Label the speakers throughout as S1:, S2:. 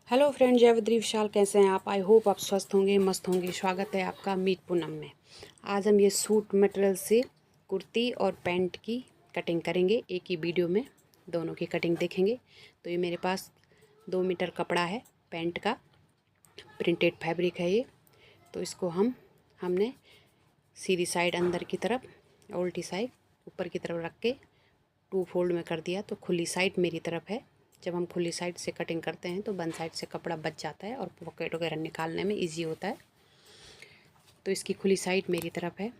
S1: Hello friend, जय बद्री विशाल। कैसे हैं आप? आई होप आप स्वस्थ होंगे, मस्त होंगे। स्वागत है आपका मीट पूनम में। आज हम ये सूट मटेरियल से कुर्ती और पैंट की कटिंग करेंगे एक ही वीडियो में। दोनों की कटिंग देखेंगे। तो ये मेरे पास 2 मीटर कपड़ा है पैंट का, प्रिंटेड फैब्रिक है ये। तो इसको हमने सीधी साइड अंदर की तरफ, उल्टी साइड ऊपर की तरफ रख के 2 फोल्ड में कर दिया। तो खुली साइड मेरी तरफ है। जब हम खुली साइड से कटिंग करते हैं तो बंद साइड से कपड़ा बच जाता है और पॉकेट वगैरह निकालने में इजी होता है। तो इसकी खुली साइड मेरी तरफ है।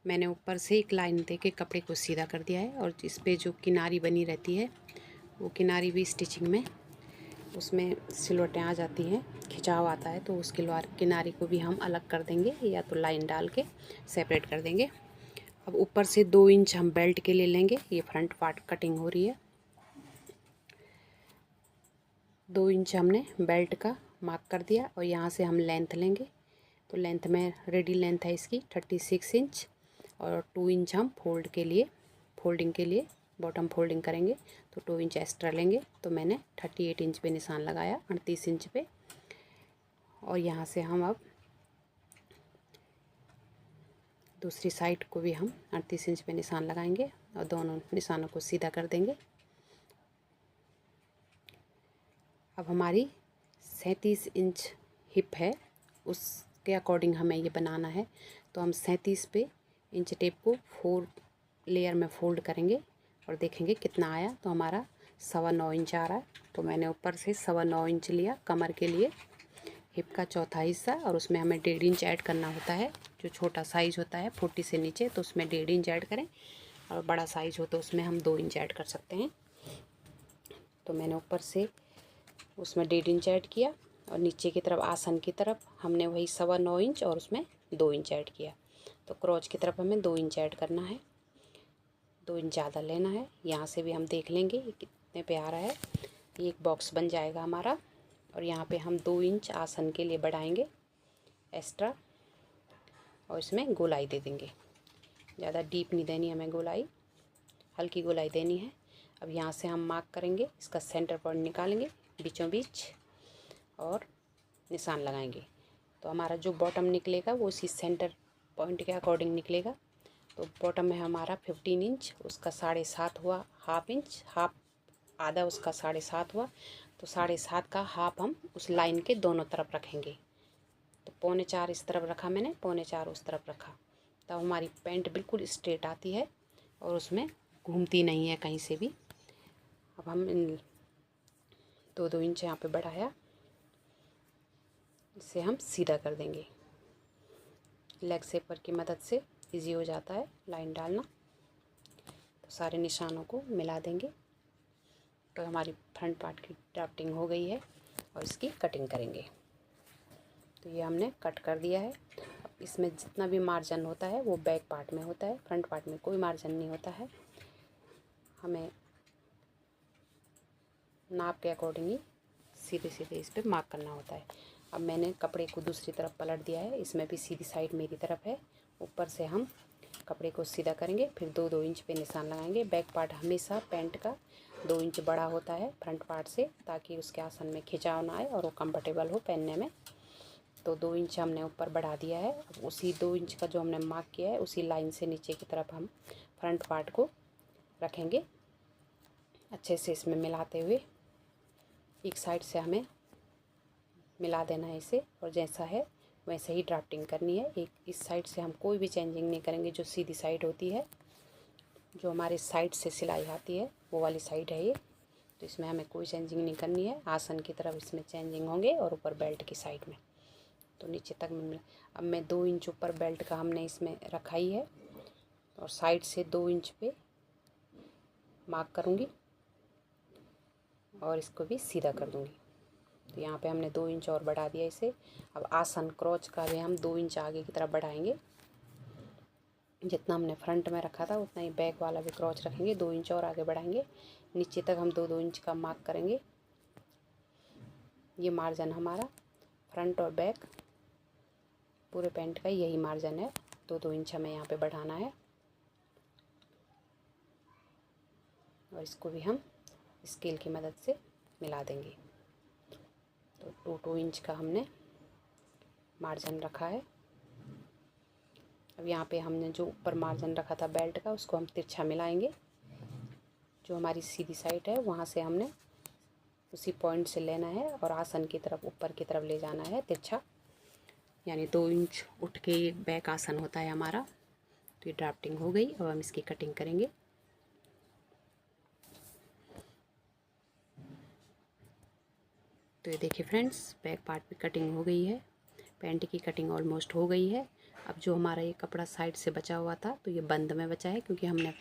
S1: मैंने ऊपर से एक लाइन दे के कपड़े को सीधा कर दिया है और इस पर जो किनारी बनी रहती है वो किनारी भी स्टिचिंग में उसमें सिलवटें आ जाती हैं, खिंचाव आता है। तो उस किनारी को भी हम अलग कर देंगे या तो लाइन डाल के सेपरेट कर देंगे। अब ऊपर से 2 इंच हम बेल्ट के लिए लेंगे। ये फ्रंट पार्ट कटिंग हो रही है। 2 इंच हमने बेल्ट का मार्क कर दिया और यहाँ से हम लेंथ लेंगे। तो लेंथ में रेडी लेंथ है इसकी 36 इंच और 2 इंच हम फोल्डिंग के लिए बॉटम फोल्डिंग करेंगे। तो 2 इंच एक्स्ट्रा लेंगे। तो मैंने 38 इंच पे निशान लगाया, 38 इंच पे। और यहाँ से हम अब दूसरी साइड को भी हम 38 इंच पे निशान लगाएंगे और दोनों निशानों को सीधा कर देंगे। अब हमारी 37 इंच हिप है, उसके अकॉर्डिंग हमें ये बनाना है। तो हम 37 पे इंच टेप को 4 लेयर में फोल्ड करेंगे और देखेंगे कितना आया। तो हमारा 9.25 इंच आ रहा है। तो मैंने ऊपर से 9.25 इंच लिया कमर के लिए, हिप का चौथा हिस्सा। और उसमें हमें 1.5 इंच ऐड करना होता है। जो छोटा साइज़ होता है 40 से नीचे, तो उसमें 1.5 इंच ऐड करें, और बड़ा साइज़ हो तो उसमें हम 2 इंच ऐड कर सकते हैं। तो मैंने ऊपर से उसमें 1.5 इंच ऐड किया और नीचे की तरफ आसन की तरफ हमने वही 9.25 इंच और उसमें 2 इंच ऐड किया। तो क्रॉच की तरफ हमें 2 इंच ऐड करना है, 2 इंच ज़्यादा लेना है। यहाँ से भी हम देख लेंगे ये कितने पे आ रहा है। ये एक बॉक्स बन जाएगा हमारा। और यहाँ पे हम 2 इंच आसन के लिए बढ़ाएंगे एक्स्ट्रा और इसमें गोलाई दे देंगे। ज़्यादा डीप नहीं देनी हमें गोलाई, हल्की गोलाई देनी है। अब यहाँ से हम मार्क करेंगे, इसका सेंटर पॉइंट निकालेंगे बीचों बीच और निशान लगाएंगे। तो हमारा जो बॉटम निकलेगा वो उसी सेंटर पॉइंट के अकॉर्डिंग निकलेगा। तो बॉटम में हमारा 15 इंच, उसका 7.5 हुआ, हाफ इंच, हाफ आधा उसका 7.5 हुआ। तो 7.5 का हाफ हम उस लाइन के दोनों तरफ रखेंगे। तो 3.25 इस तरफ रखा मैंने, 3.25 उस तरफ रखा। तब हमारी पैंट बिल्कुल स्ट्रेट आती है और उसमें घूमती नहीं है कहीं से भी। अब हम इन 2-2 इंच यहाँ पे बढ़ाया, इसे हम सीधा कर देंगे। लेग शेपर की मदद से इजी हो जाता है लाइन डालना। तो सारे निशानों को मिला देंगे। तो हमारी फ्रंट पार्ट की ड्राफ्टिंग हो गई है और इसकी कटिंग करेंगे। तो ये हमने कट कर दिया है। अब इसमें जितना भी मार्जिन होता है वो बैक पार्ट में होता है, फ्रंट पार्ट में कोई मार्जिन नहीं होता है। हमें नाप के अकॉर्डिंग ही सीधे सीधे इस पर मार्क करना होता है। अब मैंने कपड़े को दूसरी तरफ पलट दिया है, इसमें भी सीधी साइड मेरी तरफ है। ऊपर से हम कपड़े को सीधा करेंगे, फिर 2-2 इंच पे निशान लगाएंगे। बैक पार्ट हमेशा पैंट का 2 इंच बड़ा होता है फ्रंट पार्ट से, ताकि उसके आसन में खिंचाव ना आए और वो कंफर्टेबल हो पहनने में। तो 2 इंच हमने ऊपर बढ़ा दिया है। अब उसी 2 इंच का जो हमने मार्क किया है उसी लाइन से नीचे की तरफ हम फ्रंट पार्ट को रखेंगे, अच्छे से इसमें मिलाते हुए। एक साइड से हमें मिला देना है इसे, और जैसा है वैसे ही ड्राफ्टिंग करनी है। एक इस साइड से हम कोई भी चेंजिंग नहीं करेंगे। जो सीधी साइड होती है, जो हमारे साइड से सिलाई आती है, वो वाली साइड है ये। तो इसमें हमें कोई चेंजिंग नहीं करनी है। आसन की तरफ इसमें चेंजिंग होंगे और ऊपर बेल्ट की साइड में। तो नीचे तक में अब मैं 2 इंच ऊपर बेल्ट का हमने इसमें रखा ही है और साइड से 2 इंच पे मार्क करूँगी और इसको भी सीधा कर दूँगी। तो यहाँ पे हमने 2 इंच और बढ़ा दिया इसे। अब आसन क्रॉच का भी हम 2 इंच आगे की तरफ बढ़ाएंगे। जितना हमने फ्रंट में रखा था उतना ही बैक वाला भी क्रॉच रखेंगे, 2 इंच और आगे बढ़ाएंगे। नीचे तक हम 2-2 इंच का मार्क करेंगे। ये मार्जिन हमारा फ्रंट और बैक पूरे पैंट का यही मार्जिन है। 2-2 इंच हमें यहाँ पे बढ़ाना है और इसको भी हम स्केल की मदद से मिला देंगे। तो 2 इंच का हमने मार्जिन रखा है। अब यहाँ पे हमने जो ऊपर मार्जिन रखा था बेल्ट का, उसको हम तिरछा मिलाएंगे। जो हमारी सीधी साइड है वहाँ से हमने उसी पॉइंट से लेना है और आसन की तरफ ऊपर की तरफ ले जाना है तिरछा, यानी 2 इंच उठ के ये बैक आसन होता है हमारा। तो ये ड्राफ्टिंग हो गई। अब हम इसकी कटिंग करेंगे। तो ये देखिए फ्रेंड्स, बैक पार्ट पे कटिंग हो गई है। पैंट की कटिंग ऑलमोस्ट हो गई है। अब जो हमारा ये कपड़ा साइड से बचा हुआ था, तो ये बंद में बचा है क्योंकि हमने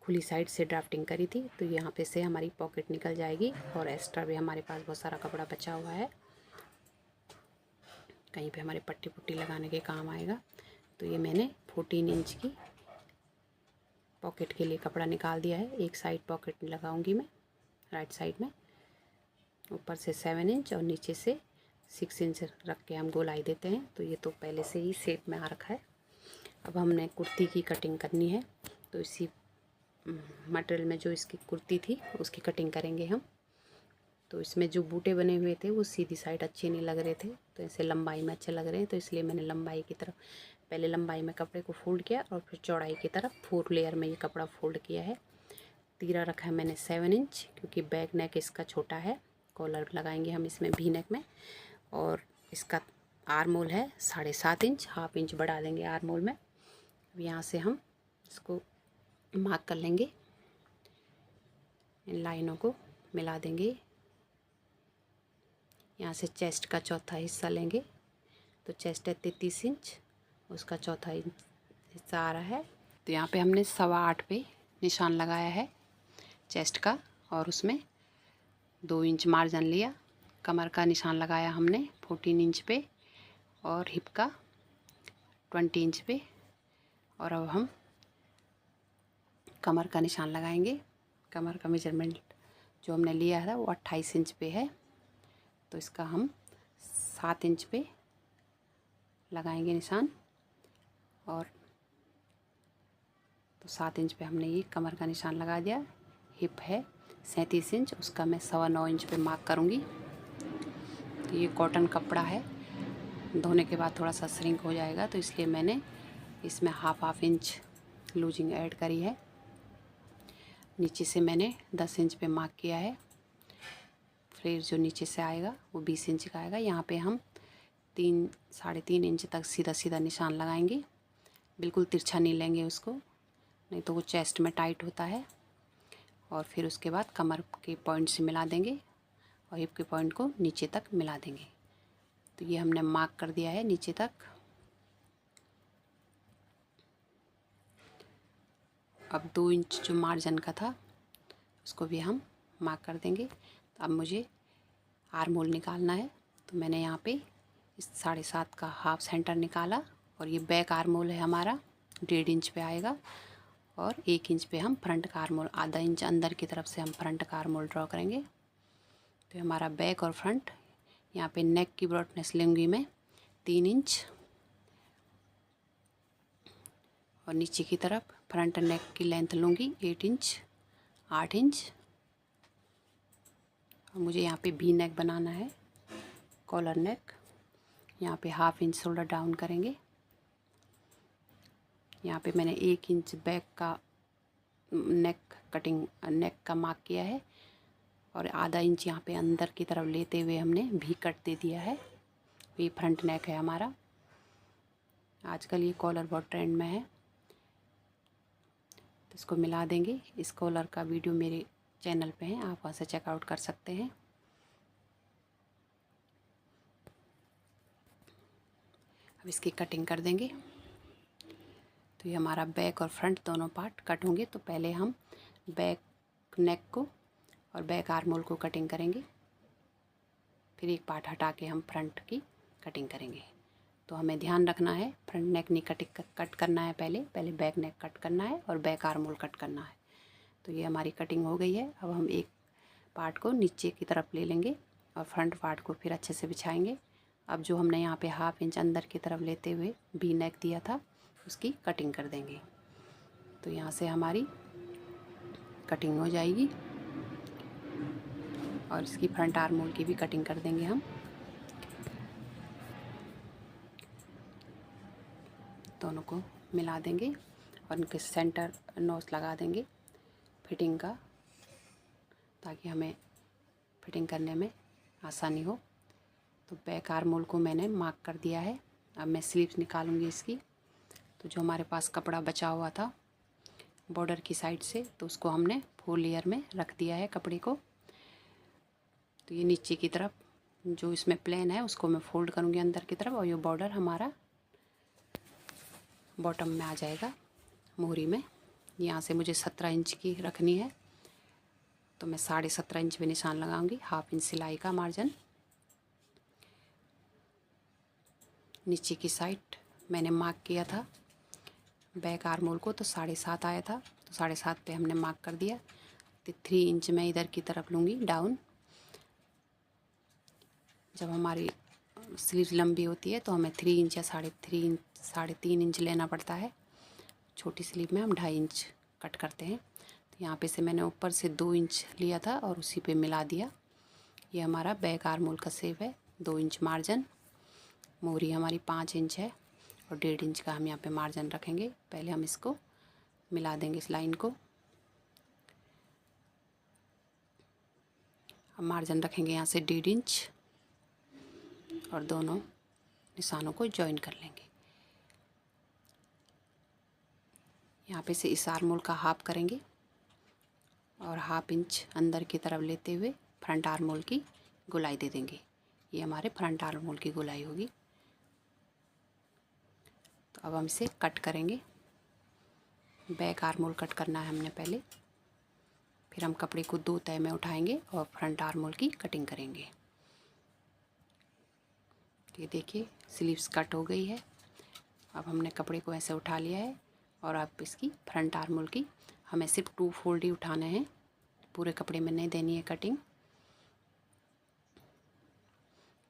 S1: खुली साइड से ड्राफ्टिंग करी थी। तो यहाँ पे से हमारी पॉकेट निकल जाएगी और एक्स्ट्रा भी हमारे पास बहुत सारा कपड़ा बचा हुआ है, कहीं पे हमारे पट्टी पुट्टी लगाने के काम आएगा। तो ये मैंने 14 इंच की पॉकेट के लिए कपड़ा निकाल दिया है। एक साइड पॉकेट लगाऊंगी मैं राइट साइड में, ऊपर से 7 इंच और नीचे से 6 इंच रख के हम गोलाई देते हैं। तो ये तो पहले से ही शेप में आ रखा है। अब हमने कुर्ती की कटिंग करनी है। तो इसी मटेरियल में जो इसकी कुर्ती थी उसकी कटिंग करेंगे हम। तो इसमें जो बूटे बने हुए थे वो सीधी साइड अच्छे नहीं लग रहे थे, तो ऐसे लंबाई में अच्छे लग रहे हैं। तो इसलिए मैंने लंबाई की तरफ पहले लंबाई में कपड़े को फोल्ड किया और फिर चौड़ाई की तरफ 4 लेयर में ये कपड़ा फोल्ड किया है। तीरा रखा है मैंने 7 इंच, क्योंकि बैक नेक इसका छोटा है। कॉलर लगाएंगे हम इसमें भी नेक में। और इसका आर्म होल है 7.5 इंच, हाफ इंच बढ़ा देंगे आर्म होल में। अब यहाँ से हम इसको मार्क कर लेंगे, इन लाइनों को मिला देंगे। यहाँ से चेस्ट का चौथा हिस्सा लेंगे। तो चेस्ट है 33 इंच, उसका चौथा हिस्सा आ रहा है। तो यहाँ पे हमने 8.25 पे निशान लगाया है चेस्ट का, और उसमें 2 इंच मार्जिन लिया। कमर का निशान लगाया हमने 14 इंच पे और हिप का 20 इंच पे। और अब हम कमर का निशान लगाएंगे। कमर का मेजरमेंट जो हमने लिया है वो 28 इंच पे है। तो इसका हम 7 इंच पे लगाएंगे निशान। और तो 7 इंच पे हमने ये कमर का निशान लगा दिया। हिप है 37 इंच, उसका मैं 9.25 इंच पे मार्क करूँगी। तो ये कॉटन कपड़ा है, धोने के बाद थोड़ा सा श्रिंक हो जाएगा, तो इसलिए मैंने इसमें हाफ इंच लूजिंग ऐड करी है। नीचे से मैंने 10 इंच पे मार्क किया है। फिर जो नीचे से आएगा वो 20 इंच का आएगा। यहाँ पे हम 3-3.5 इंच तक सीधा सीधा निशान लगाएंगे। बिल्कुल तिरछा नहीं लेंगे उसको, नहीं तो वो चेस्ट में टाइट होता है। और फिर उसके बाद कमर के पॉइंट से मिला देंगे और हिप के पॉइंट को नीचे तक मिला देंगे। तो ये हमने मार्क कर दिया है नीचे तक। अब 2 इंच जो मार्जिन का था उसको भी हम मार्क कर देंगे। तो अब मुझे आर्म होल निकालना है। तो मैंने यहाँ पे इस 7.5 का हाफ सेंटर निकाला और ये बैक आर्म होल है हमारा, 1.5 इंच पे आएगा। और 1 इंच पे हम फ्रंट का आर्म होल, आधा इंच अंदर की तरफ से हम फ्रंट का आर्म होल ड्रॉ करेंगे। तो हमारा बैक और फ्रंट, यहाँ पे नेक की ब्रॉडनेस लूँगी मैं 3 इंच, और नीचे की तरफ फ्रंट नेक की लेंथ लूँगी 8 इंच, 8 इंच। और मुझे यहाँ पे भी नेक बनाना है, कॉलर नेक। यहाँ पे हाफ इंच शोल्डर डाउन करेंगे। यहाँ पे मैंने 1 इंच बैक का नेक कटिंग, नेक का मार्क किया है, और आधा इंच यहाँ पे अंदर की तरफ लेते हुए हमने भी कट दे दिया है। ये फ्रंट नेक है हमारा। आजकल ये कॉलर बहुत ट्रेंड में है, तो इसको मिला देंगे। इस कॉलर का वीडियो मेरे चैनल पे है, आप वहाँ से चेकआउट कर सकते हैं। अब इसकी कटिंग कर देंगे। तो ये हमारा बैक और फ्रंट दोनों पार्ट कट होंगे। तो पहले हम बैक नेक को और बैक आर्म होल को कटिंग करेंगे, फिर एक पार्ट हटा के हम फ्रंट की कटिंग करेंगे। तो हमें ध्यान रखना है, फ्रंट नेक नहीं कट करना है, पहले बैक नेक कट करना है और बैक आर्म होल कट करना है। तो ये हमारी कटिंग हो गई है। अब हम एक पार्ट को नीचे की तरफ ले लेंगे और फ्रंट पार्ट को फिर अच्छे से बिछाएंगे। अब जो हमने यहाँ पे हाफ इंच अंदर की तरफ लेते हुए भी नेक दिया था उसकी कटिंग कर देंगे। तो यहाँ से हमारी कटिंग हो जाएगी और इसकी फ्रंट आर्म होल की भी कटिंग कर देंगे हम। दोनों को मिला देंगे और इनके सेंटर नोज लगा देंगे फिटिंग का, ताकि हमें फिटिंग करने में आसानी हो। तो बैक आर्म होल को मैंने मार्क कर दिया है। अब मैं स्लीव्स निकालूंगी इसकी। तो जो हमारे पास कपड़ा बचा हुआ था बॉर्डर की साइड से, तो उसको हमने 4 लेयर में रख दिया है कपड़े को। तो ये नीचे की तरफ जो इसमें प्लेन है उसको मैं फोल्ड करूँगी अंदर की तरफ, और ये बॉर्डर हमारा बॉटम में आ जाएगा मोहरी में। यहाँ से मुझे 17 इंच की रखनी है, तो मैं 17.5 इंच में निशान लगाऊंगी। 1/2 इंच सिलाई का मार्जिन। नीचे की साइड मैंने मार्क किया था बैक आर्म होल को, तो 7.5 आया था, तो 7.5 पे हमने मार्क कर दिया। तो 3 इंच मैं इधर की तरफ लूँगी डाउन। जब हमारी स्लीव लंबी होती है तो हमें 3 इंच या 3.5 इंच लेना पड़ता है। छोटी स्लीव में हम 2.5 इंच कट करते हैं। तो यहाँ पे से मैंने ऊपर से 2 इंच लिया था और उसी पे मिला दिया। ये हमारा बैक आर्म होल का शेप है। 2 इंच मार्जिन। मोहरी हमारी 5 इंच है और 1.5 इंच का हम यहाँ पे मार्जिन रखेंगे। पहले हम इसको मिला देंगे इस लाइन को। हम मार्जिन रखेंगे यहाँ से 1.5 इंच और दोनों निशानों को जॉइन कर लेंगे। यहाँ पे से इस आर्म होल का हाफ करेंगे और 1/2 इंच अंदर की तरफ लेते हुए फ्रंट आर्म होल की गोलाई दे देंगे। ये हमारे फ्रंट आर्म होल की गोलाई होगी। तो अब हम इसे कट करेंगे। बैक आर्म होल कट करना है हमने पहले, फिर हम कपड़े को 2 तह में उठाएंगे और फ्रंट आर्म होल की कटिंग करेंगे। ये देखिए स्लीव्स कट हो गई है। अब हमने कपड़े को ऐसे उठा लिया है और अब इसकी फ्रंट आर्म होल की हमें सिर्फ 2 फोल्ड ही उठाने हैं, पूरे कपड़े में नहीं देनी है कटिंग।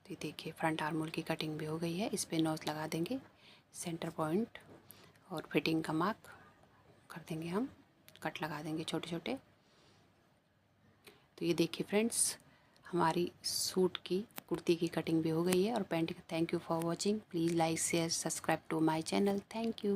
S1: तो देखिए फ्रंट आर्म होल की कटिंग भी हो गई है। इस पे नॉच लगा देंगे, सेंटर पॉइंट और फिटिंग का मार्क कर देंगे, हम कट लगा देंगे छोटे छोटे। तो ये देखिए फ्रेंड्स, हमारी सूट की कुर्ती की कटिंग भी हो गई है और पैंट की। Thank you for watching. Please like share subscribe to my channel. Thank you.